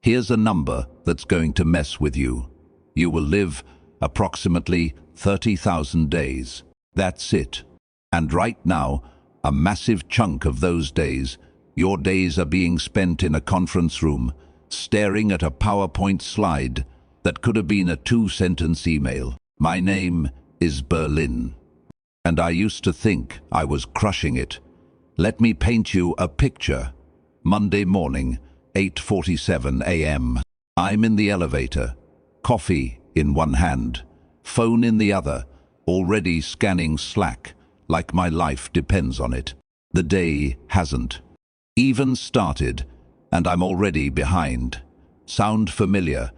Here's a number that's going to mess with you. You will live approximately 30,000 days. That's it. And right now, a massive chunk of those days, your days are being spent in a conference room, staring at a PowerPoint slide that could have been a 2-sentence email. My name is Berlin, and I used to think I was crushing it. Let me paint you a picture. Monday morning, 8:47 a.m. I'm in the elevator, coffee in one hand, phone in the other, already scanning Slack like my life depends on it. The day hasn't even started, and I'm already behind. Sound familiar?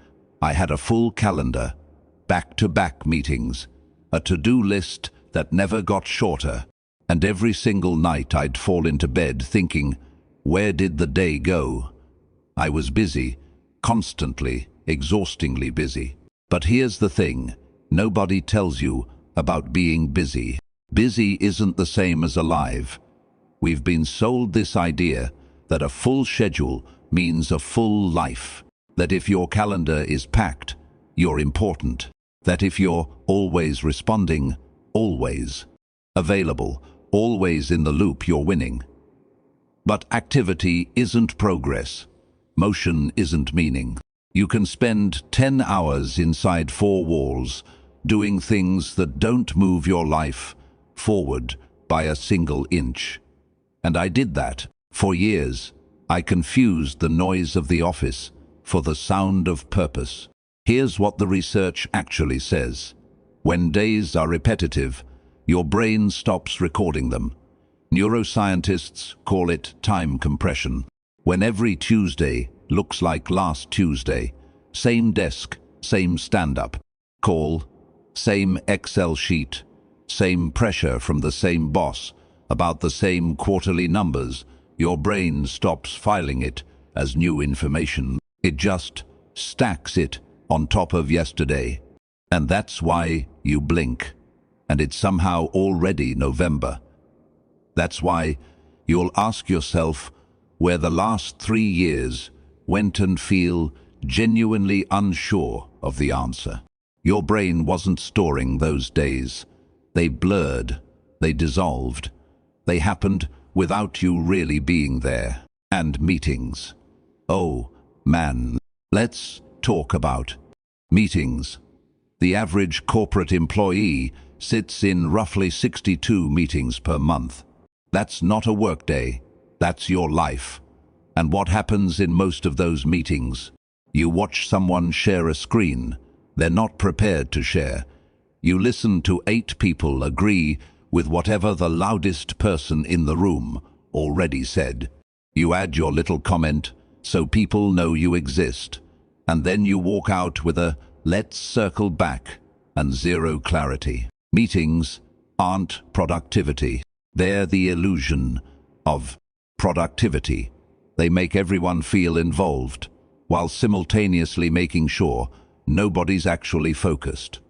I had a full calendar, back-to-back meetings, a to-do list that never got shorter, and every single night I'd fall into bed thinking, where did the day go? I was busy, constantly, exhaustingly busy. But here's the thing, nobody tells you about being busy. Busy isn't the same as alive. We've been sold this idea that a full schedule means a full life, that if your calendar is packed, you're important, that if you're always responding, always available, always in the loop, you're winning. But activity isn't progress. Motion isn't meaning. You can spend 10 hours inside 4 walls doing things that don't move your life forward by a single inch. And I did that for years. I confused the noise of the office for the sound of purpose. Here's what the research actually says. When days are repetitive, your brain stops recording them. Neuroscientists call it time compression. When every Tuesday looks like last Tuesday, same desk, same stand-up, call, same Excel sheet, same pressure from the same boss, about the same quarterly numbers, your brain stops filing it as new information. It just stacks it on top of yesterday. And that's why you blink, and it's somehow already November. That's why you'll ask yourself where the last 3 years went and feel genuinely unsure of the answer. Your brain wasn't storing those days. They blurred, they dissolved, they happened without you really being there. And meetings. Oh, man, let's talk about meetings. The average corporate employee sits in roughly 62 meetings per month. That's not a workday, that's your life. And what happens in most of those meetings? You watch someone share a screen they're not prepared to share. You listen to 8 people agree with whatever the loudest person in the room already said. You add your little comment so people know you exist, and then you walk out with a "let's circle back" and zero clarity. Meetings aren't productivity. They're the illusion of productivity. They make everyone feel involved, while simultaneously making sure nobody's actually focused.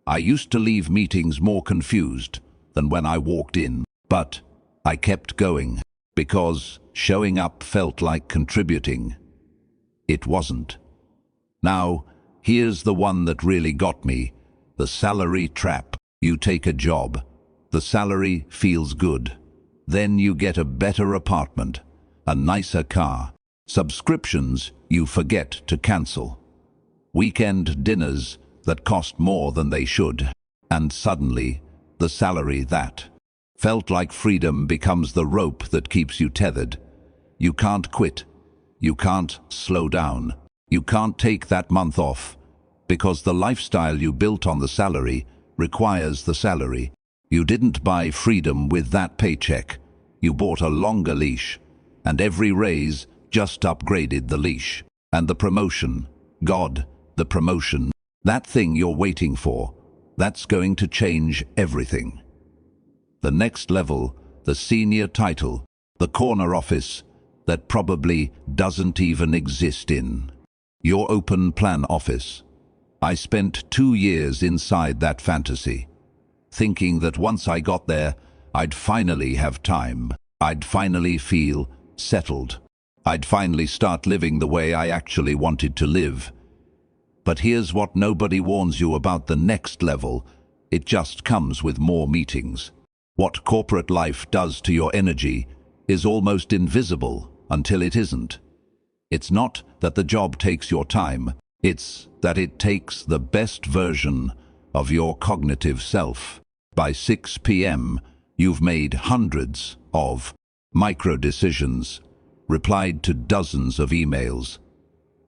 I used to leave meetings more confused than when I walked in, but I kept going because showing up felt like contributing. It wasn't. Now, here's the one that really got me, the salary trap. You take a job, the salary feels good. Then you get a better apartment, a nicer car, subscriptions you forget to cancel, weekend dinners that cost more than they should, and suddenly the salary that felt like freedom becomes the rope that keeps you tethered. You can't quit, you can't slow down, you can't take that month off, because the lifestyle you built on the salary requires the salary. You didn't buy freedom with that paycheck, you bought a longer leash, and every raise just upgraded the leash. And the promotion, God, the promotion, that thing you're waiting for, that's going to change everything. The next level, the senior title, the corner office that probably doesn't even exist in your open plan office. I spent 2 years inside that fantasy, thinking that once I got there, I'd finally have time. I'd finally feel settled. I'd finally start living the way I actually wanted to live. But here's what nobody warns you about: the next level. It just comes with more meetings. What corporate life does to your energy is almost invisible until it isn't. It's not that the job takes your time, it's that it takes the best version of your cognitive self. By 6 p.m., you've made hundreds of micro-decisions, replied to dozens of emails,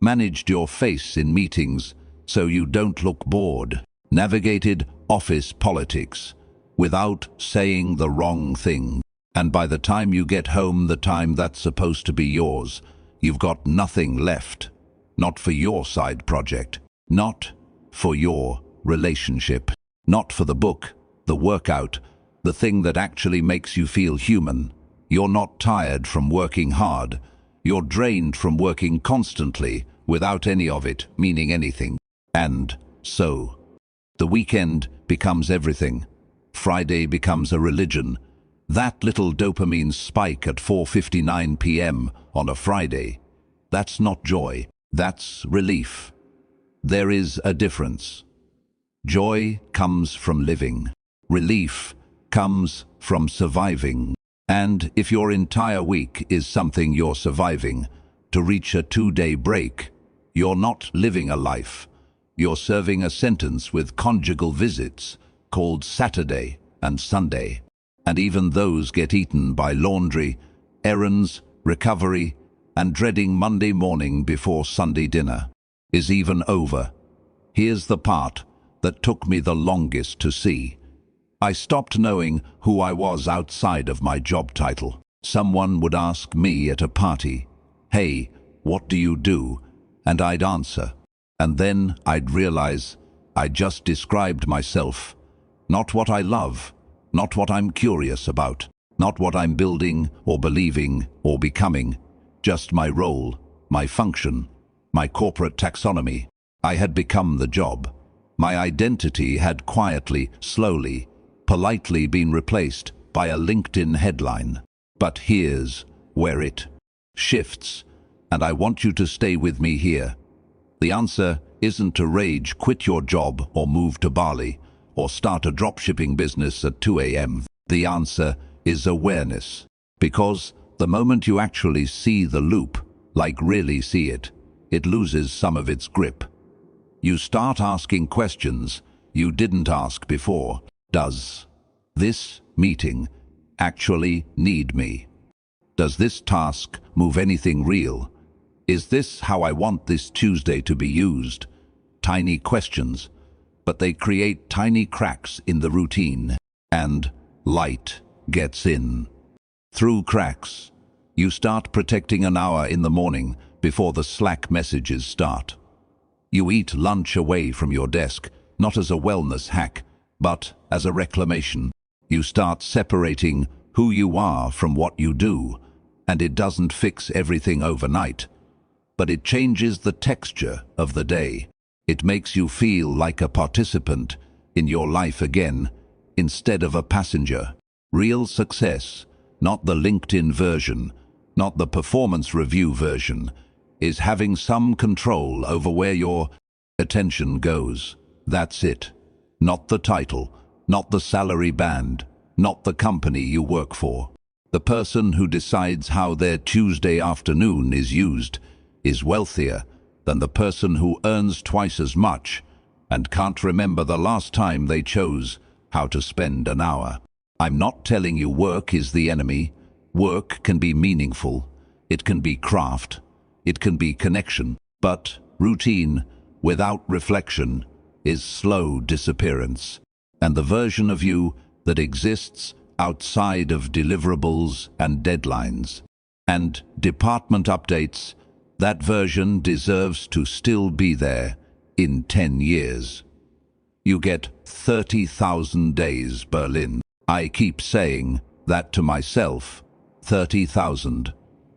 managed your face in meetings so you don't look bored, navigated office politics without saying the wrong thing. And by the time you get home, the time that's supposed to be yours, you've got nothing left. Not for your side project, not for your relationship, not for the book, the workout, the thing that actually makes you feel human. You're not tired from working hard. You're drained from working constantly without any of it meaning anything. And so, the weekend becomes everything. Friday becomes a religion. That little dopamine spike at 4:59 p.m. on a Friday, that's not joy, that's relief. There is a difference. Joy comes from living. Relief comes from surviving. And if your entire week is something you're surviving, to reach a 2-day break, you're not living a life. You're serving a sentence with conjugal visits called Saturday and Sunday. And even those get eaten by laundry, errands, recovery, and dreading Monday morning before Sunday dinner is even over. Here's the part that took me the longest to see. I stopped knowing who I was outside of my job title. Someone would ask me at a party, "Hey, what do you do?" And I'd answer. And then I'd realize I just described myself. Not what I love, not what I'm curious about, not what I'm building or believing or becoming. Just my role, my function, my corporate taxonomy. I had become the job. My identity had quietly, slowly, politely been replaced by a LinkedIn headline. But here's where it shifts, and I want you to stay with me here. The answer isn't to rage quit your job or move to Bali or start a dropshipping business at 2 a.m. The answer is awareness. Because the moment you actually see the loop, like really see it, it loses some of its grip. You start asking questions you didn't ask before. Does this meeting actually need me? Does this task move anything real? Is this how I want this Tuesday to be used? Tiny questions, but they create tiny cracks in the routine, and light gets in. Through cracks, you start protecting an hour in the morning before the Slack messages start. You eat lunch away from your desk, not as a wellness hack, but as a reclamation. You start separating who you are from what you do, and it doesn't fix everything overnight, but it changes the texture of the day. It makes you feel like a participant in your life again, instead of a passenger. Real success, not the LinkedIn version, not the performance review version, is having some control over where your attention goes. That's it. Not the title, not the salary band, not the company you work for. The person who decides how their Tuesday afternoon is used is wealthier than the person who earns twice as much and can't remember the last time they chose how to spend an hour. I'm not telling you work is the enemy. Work can be meaningful. It can be craft. It can be connection. But routine without reflection is slow disappearance. And the version of you that exists outside of deliverables and deadlines and department updates, that version deserves to still be there in 10 years. You get 30,000 days, Berlin. I keep saying that to myself, 30,000.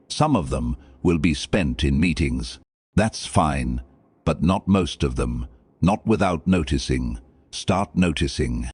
Some of them will be spent in meetings. That's fine, but not most of them. Not without noticing. Start noticing.